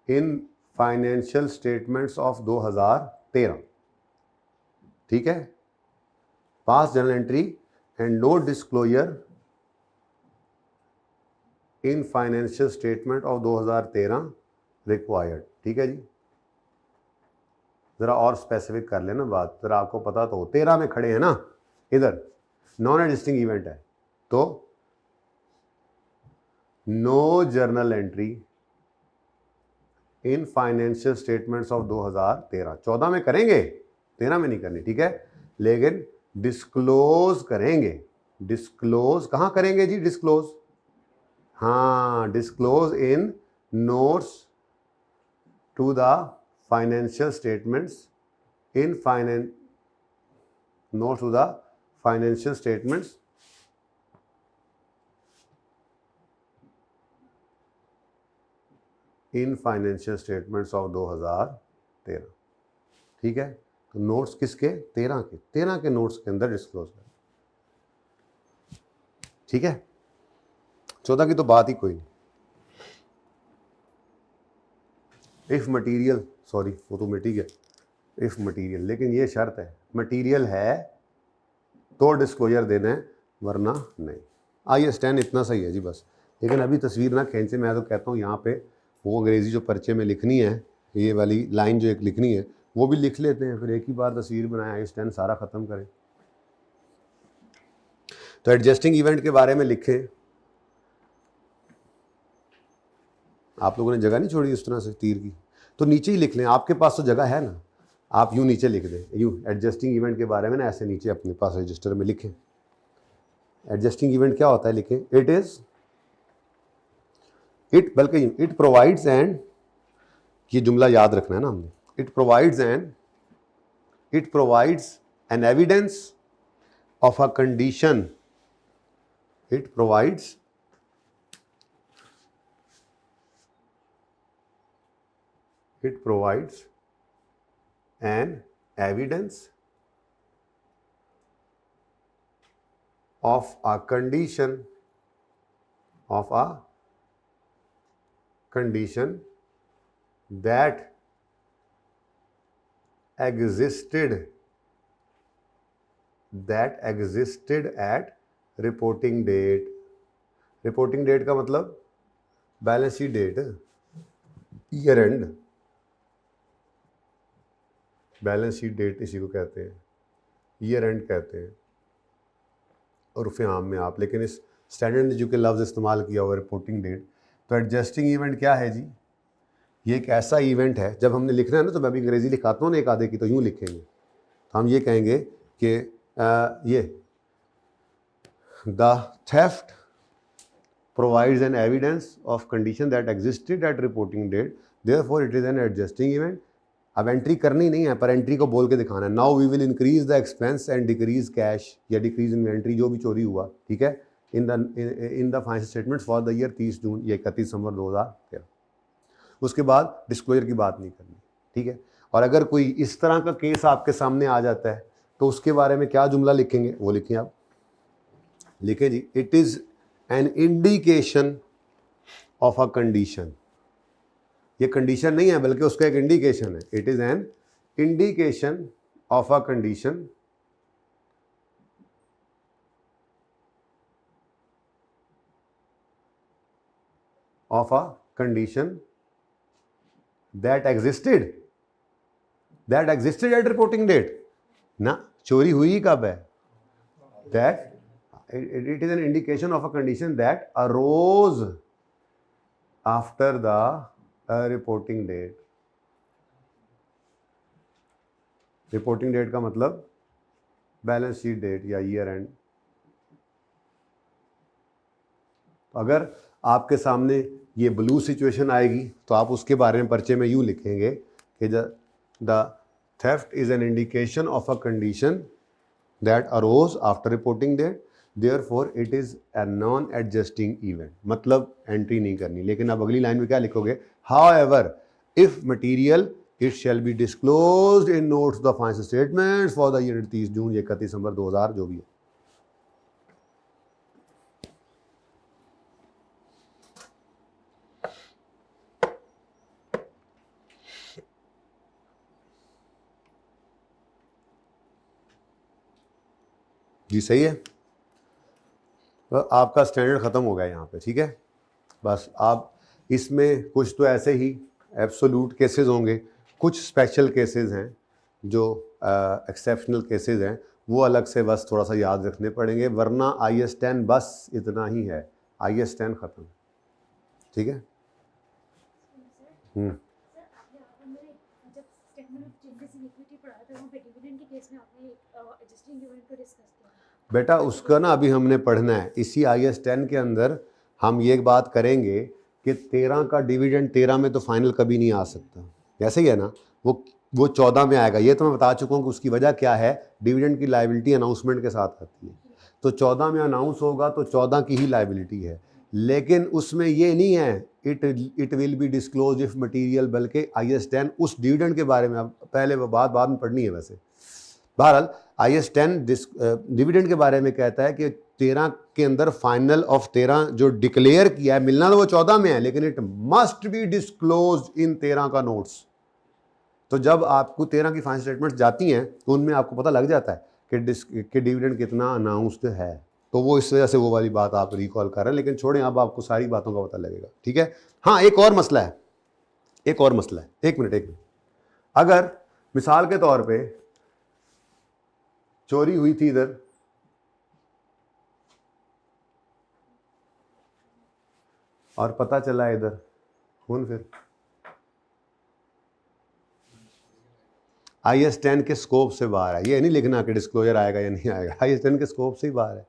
in financial statements of 2013, ठीक है। Pass journal entry and no disclosure in financial statement of 2013 required, ठीक है जी। जरा और स्पेसिफिक कर लेना बात, जरा आपको पता तो हो। 13 में खड़े हैं ना, इधर नॉन एग्जिस्टिंग इवेंट है, तो no journal entry in financial statements of 2013। 14 में करेंगे, 13 में नहीं करनी, ठीक है। लेकिन डिस्क्लोज करेंगे। डिस्क्लोज कहां करेंगे जी? डिस्क्लोज, हाँ, disclose in notes to the financial statements in notes to the financial statements in financial statements of 2013, ठीक है। तो नोट्स किसके? 13 के नोट्स के अंदर डिस्क्लोज करें, ठीक है। 14 की तो बात ही कोई नहीं। इफ मटीरियल, सॉरी वो तो मिट ही गया, इफ मटीरियल, लेकिन ये शर्त है, मटीरियल है तो डिस्क्लोजर देना है, वरना नहीं। IS10 इतना सही है जी बस। लेकिन अभी तस्वीर ना खींचे, मैं तो कहता हूँ यहाँ पे वो अंग्रेज़ी जो पर्चे में लिखनी है, ये वाली लाइन जो एक लिखनी है वो भी लिख लेते हैं, फिर एक ही बार तस्वीर बनाए, IS10 सारा ख़त्म करें। तो एडजस्टिंग इवेंट के बारे में लिखें। आप लोगों ने जगह नहीं छोड़ी उस तरह से तीर की, तो नीचे ही लिख लें, आपके पास तो जगह है ना, आप यूँ नीचे लिख दें, यूँ एडजस्टिंग इवेंट के बारे में ना ऐसे नीचे अपने पास रजिस्टर में लिखें। एडजस्टिंग इवेंट क्या होता है लिखें, बल्कि इट प्रोवाइड्स एंड, ये जुमला याद रखना है ना हमने, it provides an evidence of a condition, it provides an evidence of a condition that existed at reporting date। Reporting date का मतलब balance sheet date, year end, balance sheet date इसी को कहते हैं, ईयर एंड कहते हैं उर्फ़ आम में आप, लेकिन इस स्टैंडर्ड ने जो कि लफ्ज़ इस्तेमाल किया हुआ रिपोर्टिंग डेट। तो एडजस्टिंग इवेंट क्या है जी? ये एक ऐसा इवेंट है, जब हमने लिखना है ना, तो मैं भी अंग्रेज़ी लिखाता हूँ ना एक आधे की, तो यूँ लिखेंगे, तो हम ये कहेंगे कि ये the theft provides an evidence of condition that existed at reporting date, therefore it is an adjusting event। अब एंट्री करनी नहीं है, पर एंट्री को बोल के दिखाना है। Now we will increase the expense and decrease cash, या डिक्रीज इन्वेंट्री, जो भी चोरी हुआ, ठीक है, in the financial statements for the year 30 June या 31 दिसंबर 2013। उसके बाद डिस्क्लोजर की बात नहीं करनी, ठीक है। और अगर कोई इस तरह का केस आपके सामने आ जाता है, तो उसके बारे में क्या जुमला लिखेंगे, वो लिखें आप, लिखें जी, it is an indication of a condition. ये कंडीशन नहीं है, बल्कि उसका एक इंडिकेशन है। It is an indication of a condition that existed at reporting date ना, चोरी हुई कब है, that it is an indication of a condition that arose after the reporting date। Reporting date का मतलब बैलेंस शीट डेट या year end. अगर आपके सामने ये ब्लू सिचुएशन आएगी, तो आप उसके बारे में पर्चे में यूँ लिखेंगे कि the theft is an indication of a condition that arose after reporting date, therefore it is a non adjusting event. मतलब एंट्री नहीं करनी। लेकिन अब अगली लाइन में क्या लिखोगे, however if material it shall be disclosed in notes the financial statements for the year 30 June या 31 दिसंबर 2000 जो भी है। जी सही है। तो आपका स्टैंडर्ड ख़त्म हो गया यहाँ पे, ठीक है। बस आप इसमें कुछ तो ऐसे ही एब्सोल्यूट केसेस होंगे, कुछ स्पेशल केसेस हैं जो एक्सेप्शनल केसेस हैं, वो अलग से बस थोड़ा सा याद रखने पड़ेंगे, वरना IS 10 बस इतना ही है, IS 10 ख़त्म, ठीक है। बेटा उसका ना अभी हमने पढ़ना है, इसी IS 10 के अंदर हम ये बात करेंगे कि 13 का डिविडेंड 13 में तो फाइनल कभी नहीं आ सकता, ऐसे ही है ना, वो 14 में आएगा। ये तो मैं बता चुका हूँ कि उसकी वजह क्या है, डिविडेंड की लायबिलिटी अनाउंसमेंट के साथ आती है, तो 14 में अनाउंस होगा तो 14 की ही लायबिलिटी है, लेकिन उसमें ये नहीं है it will be disclose if material, बल्कि IS 10 उस डिविडेंड के बारे में, पहले वो बाद में पढ़नी है। वैसे बहरहाल IS 10 डिविडेंड के बारे में कहता है कि 13 के अंदर फाइनल ऑफ 13 जो डिक्लेयर किया है, मिलना तो वो 14 में है, लेकिन it must be disclose in 13 का नोट्स। तो जब आपको 13 की फाइनल स्टेटमेंट जाती हैं तो उनमें आपको पता लग जाता है कि डिविडेंड कितना अनाउंस्ड है, तो वो इस वजह से वो वाली बात आप रिकॉल कर रहे हैं। लेकिन छोड़ें, अब आपको सारी बातों का पता लगेगा, ठीक है। हाँ, एक और मसला है, एक मिनट। अगर मिसाल के तौर पे चोरी हुई थी इधर, और पता चला इधर, फिर IS 10 के स्कोप से बाहर है। ये नहीं लिखना कि डिस्क्लोजर आएगा या नहीं आएगा, IS 10 के स्कोप से ही बाहर है,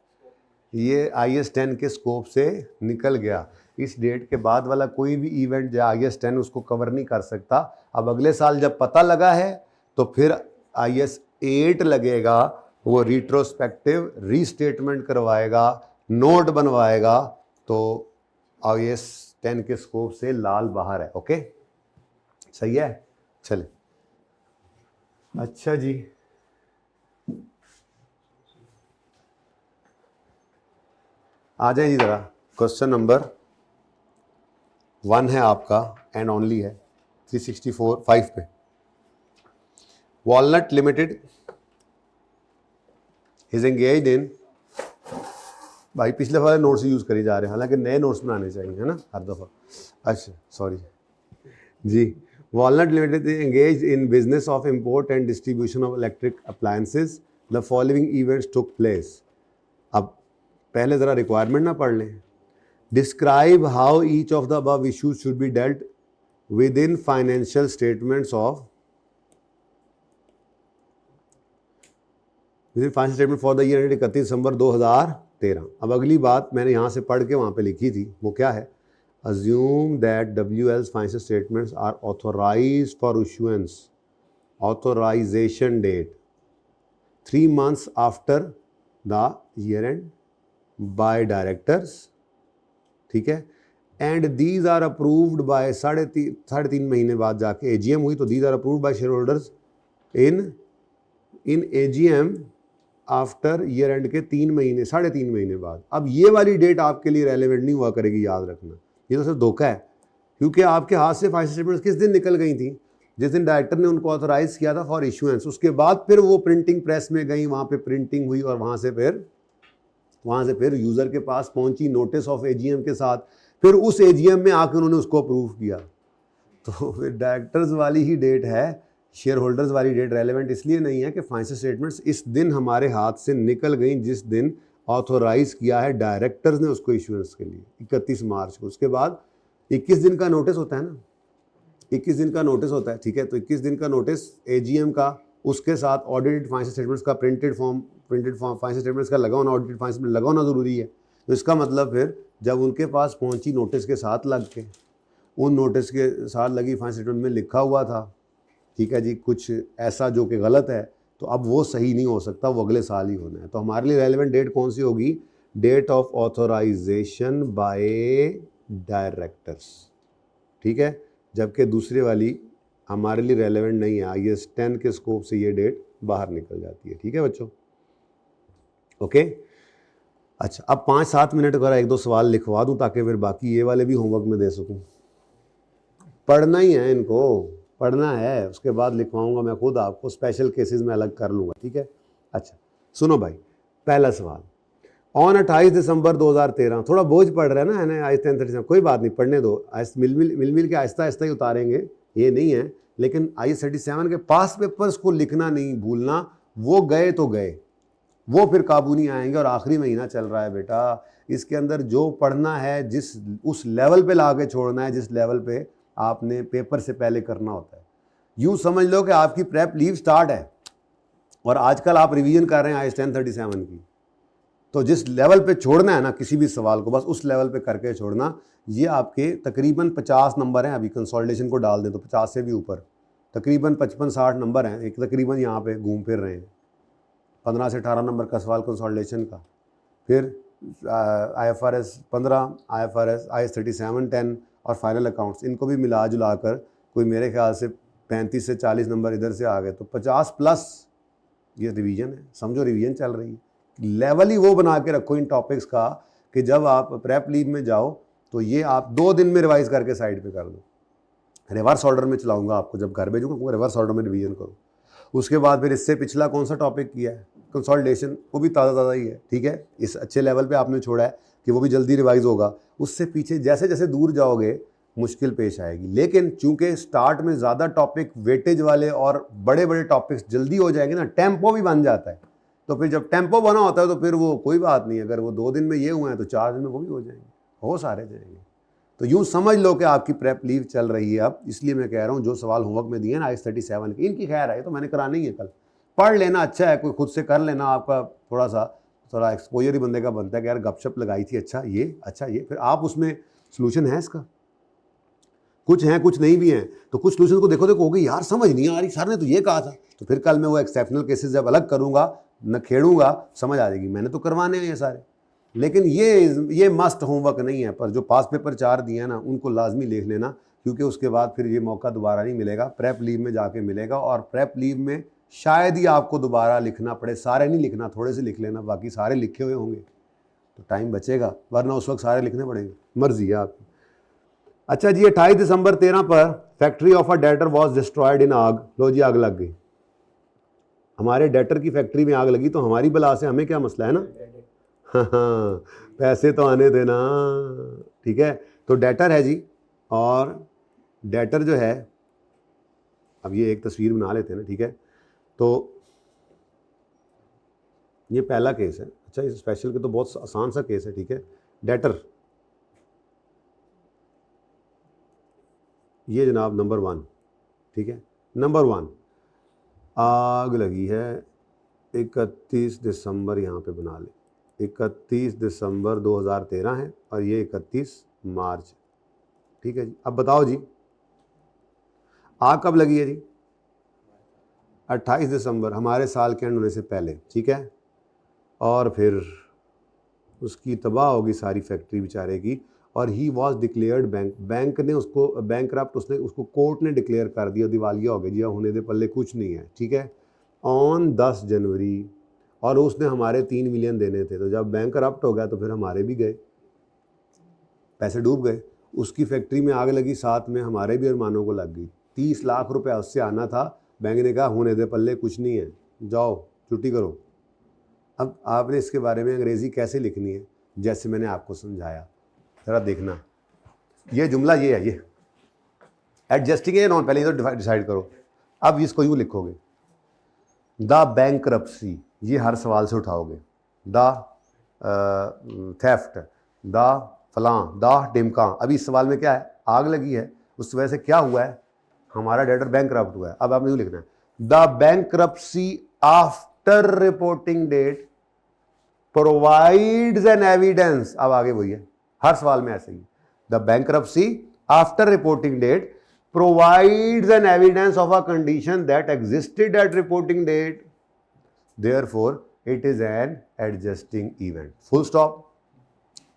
ये IS 10 के स्कोप से निकल गया। इस डेट के बाद वाला कोई भी इवेंट जो IS 10 उसको कवर नहीं कर सकता। अब अगले साल जब पता लगा है तो फिर IS 8 लगेगा, वो रिट्रोस्पेक्टिव रीस्टेटमेंट करवाएगा, नोट बनवाएगा, तो IS 10 के स्कोप से लाल बाहर है। ओके, सही है, चले। अच्छा जी, आ जाए जी ज़रा। क्वेश्चन नंबर 1 है आपका, एंड ओनली है 364-5 पे। Walnut limited is engaged in, भाई पिछले वाले नोट्स यूज़ करे जा रहे हैं, हालांकि नए नोट्स बनाने चाहिए, है ना, हर दफ़ा। अच्छा सॉरी जी। Walnut Limited is engaged in business of import and distribution of electric appliances. The following events took place. अब पहले ज़रा रिक्वायरमेंट ना पढ़ लें। Describe how each of the above issues should be dealt within financial statements of for the year 31 दिसंबर 2013। अब अगली बात मैंने यहाँ से पढ़ के वहाँ पे लिखी थी, वो क्या है? Assume that WL's financial statements are authorized for issuance, authorization date 3 months after the year end by directors, ठीक है, and these are approved by साढ़े तीन महीने बाद जाके AGM हुई, तो these are approved by shareholders in AGM after year and के 3.5 महीने बाद। अब ये वाली डेट आपके लिए रेलेवेंट नहीं हुआ करेगी, याद रखना, ये तो सिर्फ धोखा है, क्योंकि आपके हाथ से फाइनेंशियल स्टेटमेंट्स किस दिन निकल गई थी? जिस दिन डायरेक्टर ने उनको ऑथराइज किया था फॉर इशुएंस। उसके बाद फिर वो प्रिंटिंग प्रेस में गई, वहाँ पे प्रिंटिंग हुई, और वहाँ से फिर यूज़र के पास पहुँची नोटिस ऑफ AGM के साथ, फिर उस AGM में आकर उन्होंने उसको अप्रूव किया। तो फिर डायरेक्टर्स वाली ही डेट है, शेयर होल्डर्स वाली डेट रेलेवेंट इसलिए नहीं है कि फाइनेंशियल स्टेटमेंट्स इस दिन हमारे हाथ से निकल गई जिस दिन ऑथोराइज किया है डायरेक्टर्स ने उसको इशुएंस के लिए, 31 मार्च को। उसके बाद 21 दिन का नोटिस होता है ना, 21 दिन का नोटिस होता है, ठीक है। तो 21 दिन का नोटिस AGM का, उसके साथ ऑडिटेड फाइनेंशियल स्टेटमेंट्स का प्रिंटेड फॉर्म फाइनेंशियल स्टेटमेंट्स का लगा होना, ऑडिटेड फाइनेंशियल स्टेटमेंट लगा होना ज़रूरी है। तो इसका मतलब फिर जब उनके पास पहुँची नोटिस के साथ लग के, उन नोटिस के साथ लगी फाइनेंशियल स्टेटमेंट में लिखा हुआ था, ठीक है जी, कुछ ऐसा जो कि गलत है, तो अब वो सही नहीं हो सकता, वो अगले साल ही होना है। तो हमारे लिए रेलेवेंट डेट कौन सी होगी? Date of authorisation by directors, ठीक है। जबकि दूसरे वाली हमारे लिए रेलेवेंट नहीं है, IAS 10 के स्कोप से ये डेट बाहर निकल जाती है। ठीक है बच्चों, ओके। अच्छा, अब 5-7 मिनट का एक दो सवाल लिखवा दूं ताकि फिर बाकी ये वाले भी होमवर्क में दे सकूं। पढ़ना ही है, इनको पढ़ना है, उसके बाद लिखवाऊंगा मैं खुद आपको, स्पेशल केसेस में अलग कर लूँगा। ठीक है, अच्छा सुनो भाई, पहला सवाल, ऑन 28 दिसंबर 2013, थोड़ा बोझ पड़ रहा है ना, है ना, IAS 1037, कोई बात नहीं, पढ़ने दो, मिल के आहिस्ता आहिस्ता ही उतारेंगे, ये नहीं है। लेकिन IAS 37 के पास पेपर्स को लिखना नहीं भूलना, वो गए तो गए, वो फिर काबू नहीं आएंगे। और आखिरी महीना चल रहा है बेटा, इसके अंदर जो पढ़ना है, जिस उस लेवल पे ला के छोड़ना है जिस लेवल पे आपने पेपर से पहले करना होता है। यूँ समझ लो कि आपकी प्रेप लीव स्टार्ट है और आजकल आप रिवीजन कर रहे हैं IAS 1037 की, तो जिस लेवल पे छोड़ना है ना किसी भी सवाल को, बस उस लेवल पे करके छोड़ना। ये आपके तकरीबन 50 नंबर हैं, अभी कंसोलिडेशन को डाल दें तो 50 से भी ऊपर, तकरीबन 55-60 नंबर हैं, एक तकरीबन यहाँ पे घूम फिर रहे हैं। 15 से 18 नंबर का सवाल कंसोलिडेशन का, फिर IFRS 15, IAS 37, 10 और फाइनल अकाउंट्स, इनको भी मिला जुला कर कोई मेरे ख्याल से 35 से 40 नंबर इधर से आ गए, तो 50+ ये रिवीजन है, समझो रिवीजन चल रही है। लेवल ही वो बना के रखो इन टॉपिक्स का कि जब आप प्रेप लीव में जाओ तो ये आप 2 दिन में रिवाइज करके साइड पे कर दो। रिवर्स ऑर्डर में चलाऊंगा आपको, जब घर भेजूंगा रिवर्स ऑर्डर में रिवीजन करो। उसके बाद फिर इससे पिछला कौन सा टॉपिक किया है, कंसोलिडेशन, वो भी ताज़ा ही है। ठीक है, इस अच्छे लेवल पे आपने छोड़ा है कि वो भी जल्दी रिवाइज होगा। उससे पीछे जैसे जैसे दूर जाओगे मुश्किल पेश आएगी, लेकिन चूंकि स्टार्ट में ज़्यादा टॉपिक वेटेज वाले और बड़े बड़े टॉपिक्स जल्दी हो जाएंगे ना, टेम्पो भी बन जाता है। तो फिर जब टेम्पो बना होता है तो फिर वो कोई बात नहीं, अगर वो 2 दिन में ये हुए हैं तो 4 दिन में वो भी हो जाएंगे, हो सारे जाएंगे। तो यूँ समझ लो कि आपकी प्रेप लीव चल रही है अब, इसलिए मैं कह रहा हूँ जो सवाल होमवर्क में दिए ना IAS 37 के, इनकी खैर है तो मैंने करानी है, कल पढ़ लेना, अच्छा है, कोई खुद से कर लेना, आपका थोड़ा एक्सपोजर ही बंदे का बनता है कि यार गपशप लगाई थी, अच्छा ये, फिर आप उसमें सोल्यूशन है इसका, कुछ हैं कुछ नहीं भी हैं, तो कुछ सोल्यूशन को देखो हो गई यार समझ नहीं आ रही, सर ने तो ये कहा था, तो फिर कल मैं वो एक्सेप्शनल केसेस जब अलग करूँगा न खेड़ूंगा, समझ आ जाएगी, मैंने तो करवाने हैं ये सारे। लेकिन ये मस्ट होमवर्क नहीं है, पर जो पास पेपर 4 दिए हैं ना उनको लाजमी लिख लेना, क्योंकि उसके बाद फिर ये मौका दोबारा नहीं मिलेगा, प्रेप लीव में जाके मिलेगा। और प्रेप लीव में शायद ही आपको दोबारा लिखना पड़े, सारे नहीं लिखना, थोड़े से लिख लेना, बाकी सारे लिखे हुए होंगे तो टाइम बचेगा, वरना उस वक्त सारे लिखने पड़ेंगे, मर्जी है आपकी। अच्छा जी, 28 दिसंबर 13 पर factory of a debtor was destroyed in आग, लो जी आग लग गई, हमारे डेटर की फैक्ट्री में आग लगी, तो हमारी बला से हमें क्या मसला है ना, हाँ पैसे तो आने देना। ठीक है, तो डेटर है जी, और डेटर जो है, अब ये एक तस्वीर बना लेते हैं ना। ठीक है, तो ये पहला केस है, अच्छा इस स्पेशल के तो बहुत आसान सा केस है। ठीक है, डेटर, ये जनाब नंबर 1, ठीक है, नंबर 1 आग लगी है 31 दिसंबर, यहाँ पे बना ले, 31 दिसंबर 2013 है और ये 31 मार्च। ठीक है जी, अब बताओ जी आग कब लगी है जी, 28 दिसंबर, हमारे साल के एंड होने से पहले। ठीक है, और फिर उसकी तबाह होगी सारी फैक्ट्री बेचारे की, और ही वॉज डिक्लेयर्ड बैंक ने उसको बैंकरप्ट, उसको कोर्ट ने डिक्लेयर कर दिया, दिवालिया हो गया जी, होने दे पल्ले कुछ नहीं है। ठीक है, ऑन 10 जनवरी, और उसने हमारे 3 मिलियन देने थे, तो जब बैंक करप्ट हो गया तो फिर हमारे भी गए, पैसे डूब गए, उसकी फैक्ट्री में आग लगी, साथ में हमारे भी अरमानों को लग गई, 30 लाख रुपया उससे आना था, बैंक ने कहा होने दे पल्ले कुछ नहीं है, जाओ छुट्टी करो। अब आपने इसके बारे में अंग्रेज़ी कैसे लिखनी है, जैसे मैंने आपको समझाया, ज़रा देखना, ये जुमला ये है, ये एडजस्टिंग है नॉन, पहले ये तो डिसाइड करो। अब इसको यूँ लिखोगे, द बैंकरप्सी, ये हर सवाल से उठाओगे, द थेफ्ट, द फलां, द टिमका। अभी इस सवाल में क्या है, आग लगी है, उस वजह से क्या हुआ है, हमारा डेटर बैंकरप्ट हुआ है। अब आपने यूँ लिखना है, the bankruptcy after reporting date provides an evidence. अब आगे वही है, हर सवाल में ऐसे ही, the bankruptcy after reporting date provides an evidence of a condition that existed at reporting date, therefore it is an adjusting event, full stop।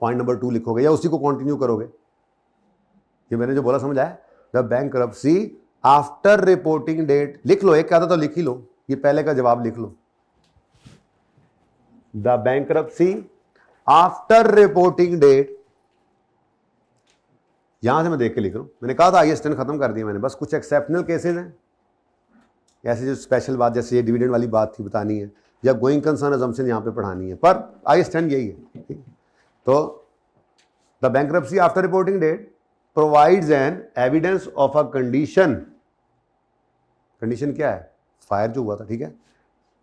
Point number 2 लिखोगे या उसी को कंटिन्यू करोगे, ये मैंने जो बोला समझ आया, the bankruptcy after reporting date, लिख लो, एक क्या था तो लिख ही लो, ये पहले का जवाब लिख लो। The bankruptcy after reporting date, यहां से मैं देख के लिख रहा हूं, मैंने कहा था IS 10 खत्म कर दिया मैंने, बस कुछ एक्सेप्शनल केसेस हैं ऐसे जो स्पेशल बात, जैसे ये डिविडेंड वाली बात थी बतानी है, या गोइंग कंसर्न अजम्पशन यहां पे पढ़ानी है, पर IS 10 यही है, ठीक? तो the bankruptcy after reporting date provides an evidence of a condition, condition क्या है, फायर जो हुआ था, ठीक है,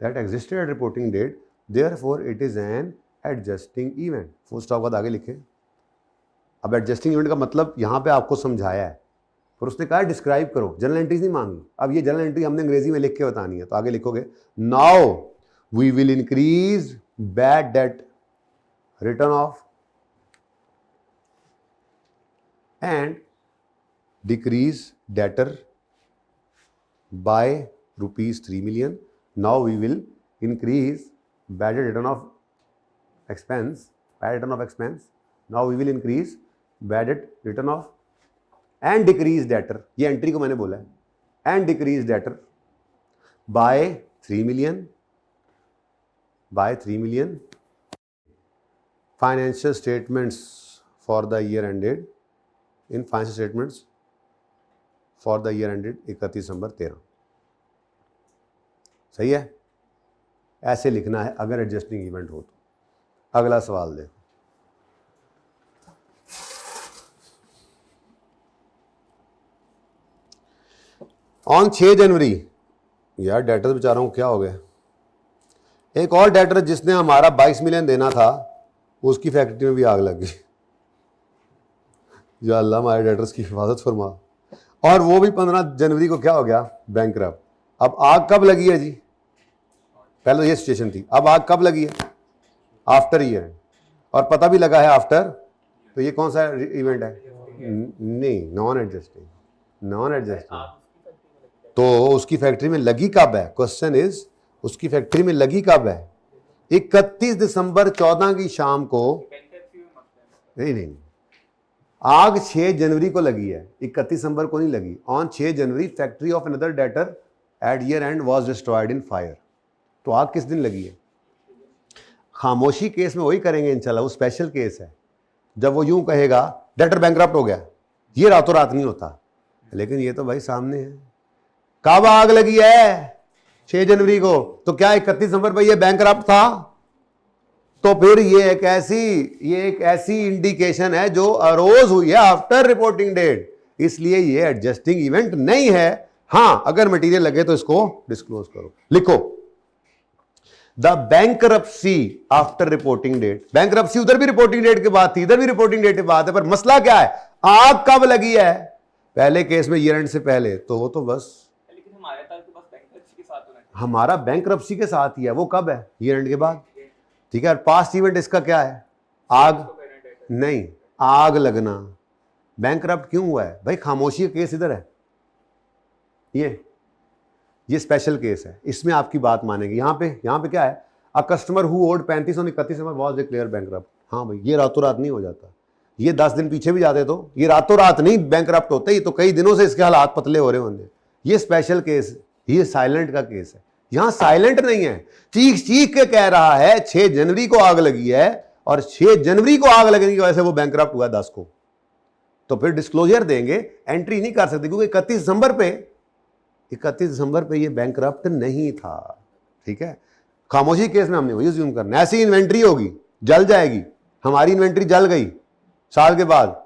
that existed at reporting date, therefore it is an adjusting event, full stop बाद आगे लिखे। अब एडजस्टिंग इवेंट का मतलब यहां पे आपको समझाया है, पर उसने कहा डिस्क्राइब करो, जनरल एंट्रीज नहीं मांगी। अब ये जनरल एंट्री हमने अंग्रेजी में लिख के बतानी है, तो आगे लिखोगे, now we will increase bad debt written off and decrease debtor by ₹3 million. Now we will increase bad debt return of expense, bad return of expense. Now we will increase bad debt return of and decrease debtor, ये entry को मैंने बोला है, and decrease debtor by 3 million, by 3 million. Financial statements for the year ended, in financial statements for the year ended 31 दिसंबर 13, सही है, ऐसे लिखना है अगर एडजस्टिंग इवेंट हो तो। अगला सवाल देखो, ऑन 6 जनवरी, यार डेटर बेचारों को क्या हो गया, एक और डेटर जिसने हमारा 22 मिलियन देना था, उसकी फैक्ट्री में भी आग लग गई। या अल्लाह हमारे डेटर्स की हिफाजत फरमा। और वो भी 15 जनवरी को क्या हो गया, बैंकरप्ट। अब आग कब लगी है जी, पहले तो ये सिचुएशन थी, अब आग कब लगी है, आफ्टर ईयर, और पता भी लगा है आफ्टर, तो ये कौन सा इवेंट है, नहीं, नॉन एडजस्टिंग, नॉन एडजस्टिंग। तो उसकी फैक्ट्री में लगी कब है, क्वेश्चन इज उसकी फैक्ट्री में लगी कब है, 31 दिसंबर 14 की शाम को, नहीं, आग 6 जनवरी को लगी है, 31 दिसंबर को नहीं लगी। On 6 January factory of another debtor at year end was destroyed in fire. तो आग किस दिन लगी है, खामोशी केस में वही करेंगे इंशाल्लाह, वो स्पेशल केस है, जब वो यूं कहेगा डेटर बैंकरप्ट हो गया, ये रातों रात नहीं होता, लेकिन ये तो भाई सामने है। कब आग लगी है, 6 जनवरी को, तो क्या 31 दिसंबर पर ये बैंकरप्ट था, तो फिर ये एक ऐसी इंडिकेशन है जो अरोज हुई है आफ्टर रिपोर्टिंग डेट, इसलिए ये एडजस्टिंग इवेंट नहीं है। हां, अगर मटेरियल लगे तो इसको डिस्क्लोज करो, लिखो the bankruptcy after reporting date. Bankruptcy उधर भी रिपोर्टिंग डेट के बाद थी, इधर भी रिपोर्टिंग डेट के बाद है, पर मसला क्या है, आग कब लगी है, पहले केस में ईयर एंड से पहले, तो वो तो बस हमारा बैंकरप्सी के साथ ही है, वो कब है, ईयर एंड के बाद, ठीक है। पास्ट इवेंट इसका क्या है, आग नहीं, आग लगना। बैंकरप्ट क्यों हुआ है भाई, खामोशी का केस इधर है, ये स्पेशल केस है, इसमें आपकी बात मानेगी। यहां पे क्या है, अ कस्टमर हु ओड 35 और 31 में वाज डिक्लेयर बैंकरप्ट। हाँ भाई, ये रातों रात नहीं हो जाता, ये 10 दिन पीछे भी जाते तो ये रातों रात नहीं बैंकरप्ट होते, ही तो कई दिनों से इसके हालात पतले हो रहे होंगे। ये स्पेशल केस, ये साइलेंट का केस है, यहां साइलेंट नहीं है, चीख चीख के कह रहा है 6 जनवरी को आग लगी है, और 6 जनवरी को आग लगने की वजह से वो बैंकरप्ट हुआ 10 को, तो फिर डिस्क्लोजर देंगे, एंट्री नहीं कर सकते, क्योंकि 31 दिसंबर पे ये बैंकरप्ट नहीं था, ठीक है। खामोशी केस में हमने वही अज्यूम करना, ऐसी इन्वेंट्री होगी जल जाएगी, हमारी इन्वेंट्री जल गई साल के बाद,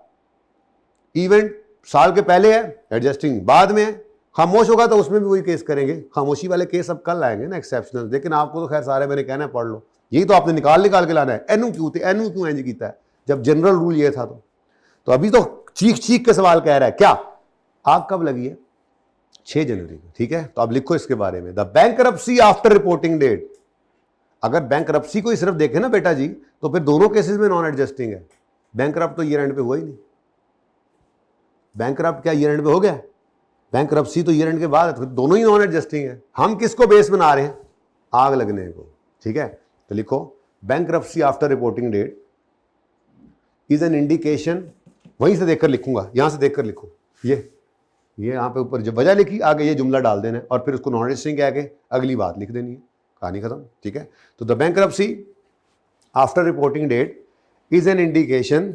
इवेंट साल के पहले है, एडजस्टिंग बाद में है, खामोश होगा तो उसमें भी वही केस करेंगे। खामोशी वाले केस अब कल आएंगे ना, एक्सेप्शनल, लेकिन आपको तो खैर सारे मैंने कहना है पढ़ लो, यही तो आपने निकाल के लाना है। एनू क्यों एंज किया है, जब जनरल रूल ये था तो अभी तो चीख के सवाल कह रहा है, क्या आग कब लगी है, 6 जनवरी को, ठीक है। तो अब लिखो इसके बारे में, the bankruptcy after reporting date. अगर बैंकरप्सी को ही सिर्फ देखे ना बेटा जी, तो फिर दोनों केसेस में नॉन एडजस्टिंग है। बैंकरप्ट तो ईयर एंड पे हुआ ही नहीं, बैंकरप्ट क्या ईयर एंड पे हो गया, बैंकरप्सी तो ईयर एंड के बाद है, तो दोनों ही नॉन एडजस्टिंग है। हम किसको बेस बना रहे हैं, आग लगने को, ठीक है। तो लिखो bankruptcy after reporting date is an indication, वहीं से देखकर लिखूंगा, यहां से देखकर लिखो, ये ये यहाँ पे ऊपर जब वजह लिखी, आगे ये जुमला डाल देना है और फिर उसको नॉन एडजस्टिंग कह के अगली बात लिख देनी है, कहानी खत्म। ठीक है, तो the bankruptcy after reporting date is an indication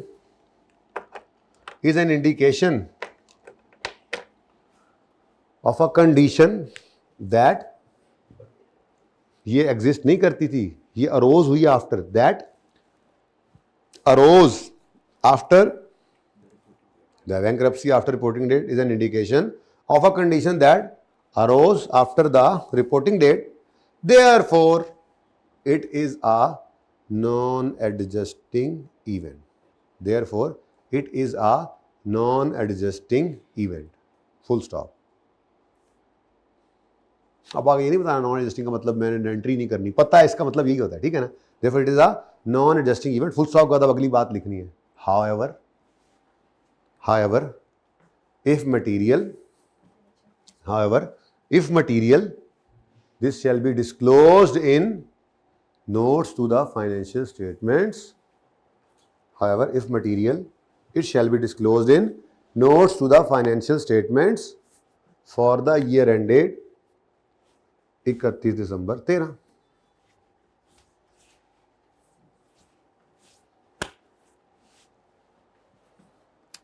of a condition that, ये एग्जिस्ट नहीं करती थी, ये अरोज हुई after, that arose after the bankruptcy after reporting date is an indication of a condition that arose after the reporting date, therefore it is a non-adjusting event, therefore it is a non-adjusting event, full stop। अब आगे ये नहीं बताना non adjusting का मतलब मैंने entry नहीं करनी, पता है इसका मतलब यही होता है, ठीक है ना। therefore it is a non-adjusting event, full stop के बाद अब अगली बात लिखनी है। However, if material, this shall be disclosed in notes to the financial statements. However, if material, it shall be disclosed in notes to the financial statements for the year ended 31 दिसंबर 13।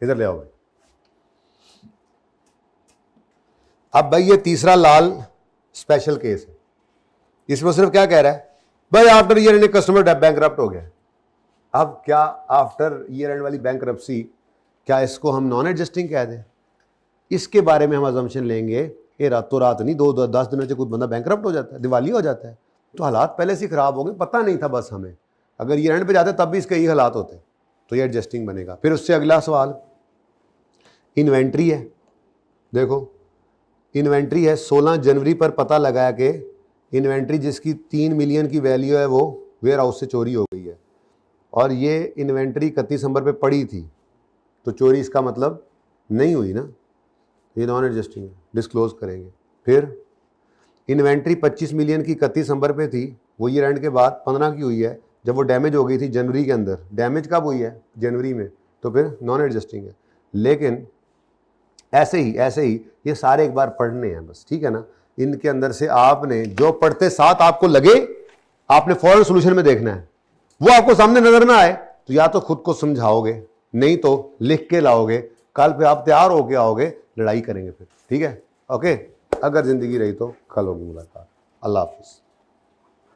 इधर ले आओ। अब भाई ये तीसरा लाल स्पेशल केस है, इसमें सिर्फ क्या कह रहा है, भाई after year and customer bankrupt हो गया। अब क्या आफ्टर ईयर एंड वाली बैंकरप्सी, क्या इसको हम नॉन एडजस्टिंग कह दें? इसके बारे में हम अजम्पशन लेंगे ये रातों रात नहीं, 10 दिनों से कुछ बंदा बैंकरप्ट हो जाता है, दिवाली हो जाता है, तो हालात पहले से खराब हो गए, पता नहीं था बस हमें, अगर ईयर एंड पे जाते तब भी इसके यही हालात होते, तो ये एडजस्टिंग बनेगा। फिर उससे अगला सवाल, इन्वेंट्री है, देखो इन्वेंट्री है, 16 जनवरी पर पता लगाया कि इन्वेंट्री जिसकी 3 मिलियन की वैल्यू है वो वेयर हाउस से चोरी हो गई है, और ये इन्वेंट्री 31 दिसंबर पे पड़ी थी, तो चोरी इसका मतलब नहीं हुई ना, ये नॉन एडजस्टिंग है, डिस्क्लोज करेंगे। फिर इन्वेंट्री 25 मिलियन की 31 दिसंबर पे थी, वो ईयर एंड के बाद 15 की हुई है, जब वो डैमेज हो गई थी जनवरी के अंदर, डैमेज कब हुई है? जनवरी में, तो फिर नॉन एडजस्टिंग है। लेकिन ऐसे ही ये सारे एक बार पढ़ने हैं बस, ठीक है ना। इनके अंदर से आपने जो पढ़ते साथ आपको लगे, आपने फौरन सोल्यूशन में देखना है, वो आपको सामने नजर ना आए तो या तो खुद को समझाओगे, नहीं तो लिख के लाओगे, कल पे आप तैयार होके आओगे, लड़ाई करेंगे फिर, ठीक है। ओके, अगर जिंदगी रही तो कल होगी मुलाकात। अल्लाह हाफिज़।